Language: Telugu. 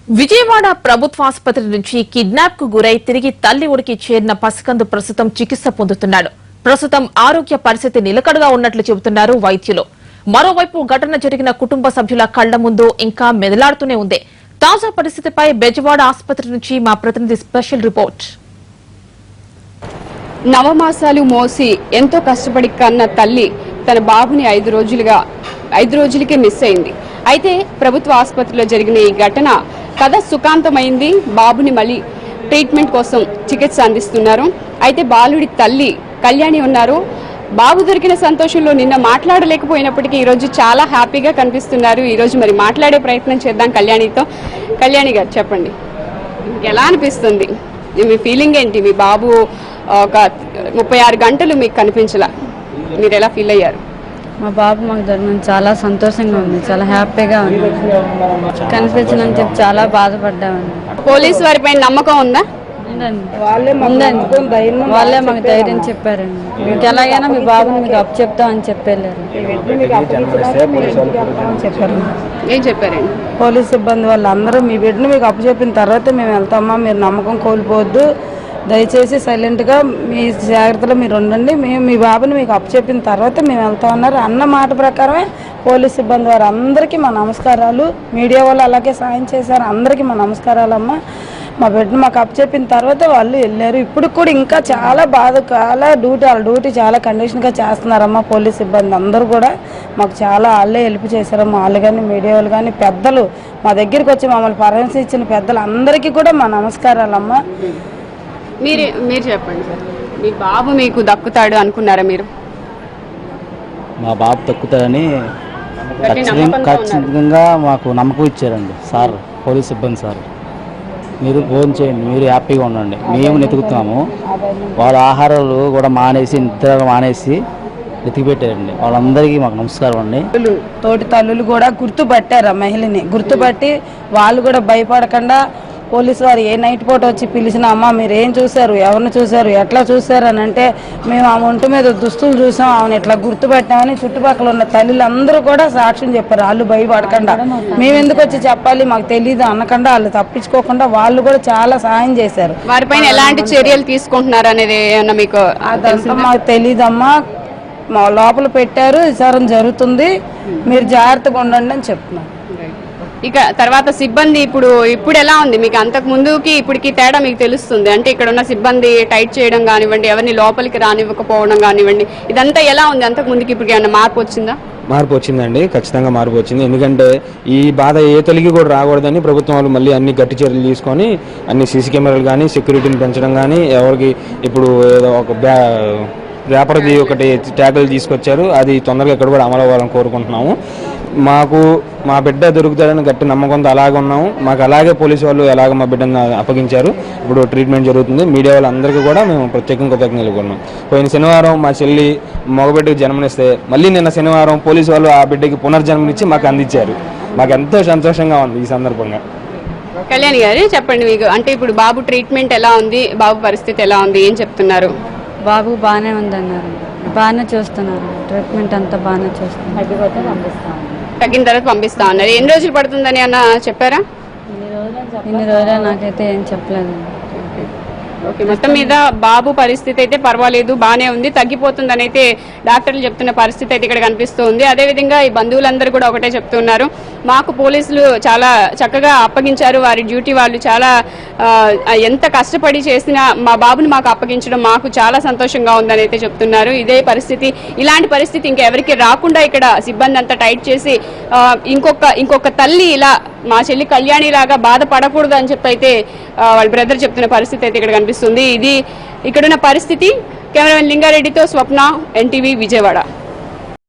విజయవాడ ప్రభుత్వాసుపత్రి నుంచి కిడ్నాప్ కు గురై తిరిగి తల్లి ఒడికి చేరిన పసికందు ప్రస్తుతం చికిత్స పొందుతున్నాడు. ప్రస్తుతం ఆరోగ్య పరిస్థితి నిలకడగా ఉన్నట్లు చెబుతున్నారు వైద్యులు. మరోవైపు ఘటన జరిగిన కుటుంబ సభ్యుల కళ్ల ముందు ఇంకా మెదలాడుతూనే ఉంది. తాజా పరిస్థితిపై బెజవాడ ఆసుపత్రి నుంచి మా ప్రతినిధి స్పెషల్ రిపోర్ట్. నవమాసాలు మోసి ఎంతో కష్టపడి కన్న తల్లి తన బాబుని 5 రోజులకే మిస్ అయింది. అయితే ప్రభుత్వ ఆసుపత్రిలో జరిగిన ఈ ఘటన కథ సుఖాంతమైంది. బాబుని మళ్ళీ ట్రీట్మెంట్ కోసం చికిత్స అందిస్తున్నారు. అయితే బాలుడి తల్లి కళ్యాణి ఉన్నారు. బాబు దొరికిన సంతోషంలో నిన్న మాట్లాడలేకపోయినప్పటికీ ఈరోజు చాలా హ్యాపీగా కనిపిస్తున్నారు. ఈరోజు మరి మాట్లాడే ప్రయత్నం చేద్దాం కళ్యాణితో. కళ్యాణి గారు చెప్పండి, ఎలా అనిపిస్తుంది? మీ ఫీలింగ్ ఏంటి? మీ బాబు ఒక 36 గంటలు మీకు కనిపించలా, మీరు ఎలా ఫీల్ అయ్యారు? మా బాబు మాకు దొరికిన చాలా సంతోషంగా ఉంది, చాలా హ్యాపీగా ఉంది. కనిపించనని చెప్పి చాలా బాధపడ్డామండి. పోలీసు వారిపైన నమ్మకం ఉందా? వాళ్ళే మాకు ధైర్యం చెప్పారండి. మీకు ఎలాగైనా మీ బాబుని మీకు అప్పు చెప్తామని చెప్పారు. ఏం చెప్పారండి? పోలీస్ సిబ్బంది వాళ్ళందరూ మీ బిడ్డను మీకు అప్పు చెప్పిన తర్వాత మేము వెళ్తామా, మీరు నమ్మకం కోల్పోవద్దు, దయచేసి సైలెంట్గా మీ జాగ్రత్తలో మీరు ఉండండి, మేము మీ బాబుని మీకు అప్పు చెప్పిన తర్వాత మేము వెళ్తామన్నారు. అన్న మాట ప్రకారమే పోలీస్ సిబ్బంది వారు అందరికీ మా నమస్కారాలు. మీడియా వాళ్ళు అలాగే సాయం చేశారు, అందరికీ మా నమస్కారాలమ్మ. మా బిడ్డను మాకు అప్పు చెప్పిన తర్వాత వాళ్ళు వెళ్ళారు. ఇప్పుడు కూడా ఇంకా చాలా వాళ్ళ డ్యూటీ చాలా కండిషన్గా చేస్తున్నారమ్మా. పోలీస్ సిబ్బంది అందరూ కూడా మాకు చాలా వాళ్ళే హెల్ప్ చేశారమ్మా. వాళ్ళు కానీ మీడియా వాళ్ళు కానీ పెద్దలు మా దగ్గరికి వచ్చి మమ్మల్ని పరామర్శించిన పెద్దలు అందరికీ కూడా మా నమస్కారాలమ్మా. మీరు చెప్పండి సార్, మీ బాబు మీకు దక్కుతాడు అనుకున్నారా మీరు? మా బాబు దక్కుతాడని ఖచ్చితంగా మాకు నమ్మకం ఇచ్చారండి సార్, పోలీస్ సిబ్బంది సార్. మీరు ఫోన్ చేయండి, మీరు హ్యాపీగా ఉండండి, మేము వెతుకుతున్నాము. వాళ్ళ ఆహారాలు కూడా మానేసి, నిద్ర మానేసి వెతికిపెట్టారండి. వాళ్ళందరికీ మాకు నమస్కారం అండి. తోటి తల్లులు కూడా గుర్తుపట్టారు ఆ మహిళని. గుర్తుపట్టి వాళ్ళు కూడా భయపడకుండా పోలీసు వారు ఏ నైట్ పూట వచ్చి పిలిచినా, అమ్మ మీరు ఏం చూశారు, ఎవరిని చూశారు, ఎట్లా చూశారు అని అంటే, మేము ఆమె ఒంటి మీద దుస్తులు చూసాం, ఆమెను ఇట్లా గుర్తుపెట్టామని చుట్టుపక్కల ఉన్న తల్లులందరూ కూడా సాక్ష్యం చెప్పారు. వాళ్ళు భయపడకుండా మేము ఎందుకు వచ్చి చెప్పాలి, మాకు తెలియదు అనకుండా వాళ్ళు తప్పించుకోకుండా వాళ్ళు కూడా చాలా సాయం చేశారు. వారిపైన ఎలాంటి చర్యలు తీసుకుంటున్నారు అనేది ఏమన్నా మీకు? అదంతా మాకు తెలియదమ్మా. మా లోపల పెట్టారు, విచారణ జరుగుతుంది, మీరు జాగ్రత్తగా ఉండండి అని చెప్తున్నారు. ఇక తర్వాత సిబ్బంది ఇప్పుడు ఎలా ఉంది మీకు? అంతకు ముందుకి ఇప్పటికి తేడా మీకు తెలుస్తుంది అంటే ఇక్కడ ఉన్న సిబ్బంది టైట్ చేయడం కానివ్వండి, ఎవరిని లోపలికి రానివ్వకపోవడం కానివ్వండి, ఇదంతా ఎలా ఉంది? అంతకు ముందుకి ఇప్పుడు ఏమన్నా మార్పు వచ్చిందా? మార్పు వచ్చిందండి, ఖచ్చితంగా మార్పు వచ్చింది. ఎందుకంటే ఈ బాధ ఏ తల్లికి కూడా రాకూడదని ప్రభుత్వం వాళ్ళు మళ్ళీ అన్ని గట్టి చర్యలు తీసుకొని అన్ని సీసీ కెమెరాలు కానీ, సెక్యూరిటీని పెంచడం కానీ, ఎవరికి ఇప్పుడు ఏదో ఒక వ్యాపారది ఒకటి ట్యాగులు తీసుకొచ్చారు, అది తొందరగా ఇక్కడ కూడా అమలు అవ్వాలని కోరుకుంటున్నాము. మాకు మా బిడ్డ దొరుకుతాడని గట్టి నమ్మకంతో అలాగే ఉన్నాము. మాకు అలాగే పోలీసు వాళ్ళు ఎలాగ మా బిడ్డను అప్పగించారు. ఇప్పుడు ట్రీట్మెంట్ జరుగుతుంది. మీడియా వాళ్ళందరికీ కూడా మేము ప్రత్యేకంగా కృతజ్ఞతలు కొన్నాం. పోయిన శనివారం మా చెల్లి మగబిడ్డకి జన్మనిస్తే మళ్ళీ నిన్న శనివారం పోలీసు వాళ్ళు ఆ బిడ్డకి పునర్జన్మనిచ్చి మాకు అందించారు. మాకు ఎంతో సంతోషంగా ఉంది ఈ సందర్భంగా. కళ్యాణి గారు చెప్పండి, మీకు అంటే ఇప్పుడు బాబు ట్రీట్మెంట్ ఎలా ఉంది, బాబు పరిస్థితి ఎలా ఉంది, ఏం చెప్తున్నారు? బాబు బాగానే ఉందన్నారు, బాగానే చూస్తున్నారు, ట్రీట్మెంట్ అంతా బాగానే చూస్తున్నారు. తగ్గిన తర్వాత పంపిస్తా అన్నారు. ఎన్ని రోజులు పడుతుందని అన్న చెప్పారా? ఇన్ని రోజులు నాకైతే ఏం చెప్పలేదు. మొత్తం మీద బాబు పరిస్థితి అయితే పర్వాలేదు, బాగానే ఉంది, తగ్గిపోతుందని అయితే డాక్టర్లు చెప్తున్న పరిస్థితి అయితే ఇక్కడ కనిపిస్తుంది. అదేవిధంగా ఈ బంధువులందరూ కూడా ఒకటే చెప్తున్నారు, మాకు పోలీసులు చాలా చక్కగా అప్పగించారు, వారి డ్యూటీ వాళ్ళు చాలా ఎంత కష్టపడి చేసినా మా బాబుని మాకు అప్పగించడం మాకు చాలా సంతోషంగా ఉందని అయితే చెప్తున్నారు. ఇదే పరిస్థితి, ఇలాంటి పరిస్థితి ఇంకెవరికి రాకుండా ఇక్కడ సిబ్బంది అంతా టైట్ చేసి ఇంకొక తల్లి ఇలా మా చెల్లి కళ్యాణి లాగా బాధపడకూడదు అని చెప్పి అయితే వాళ్ళ బ్రదర్ చెప్తున్న పరిస్థితి అయితే ఇక్కడ కనిపిస్తుంది. ఇది ఇక్కడున్న పరిస్థితి. కెమెరామెన్ లింగారెడ్డితో స్వప్న, ఎన్టీవీ, విజయవాడ.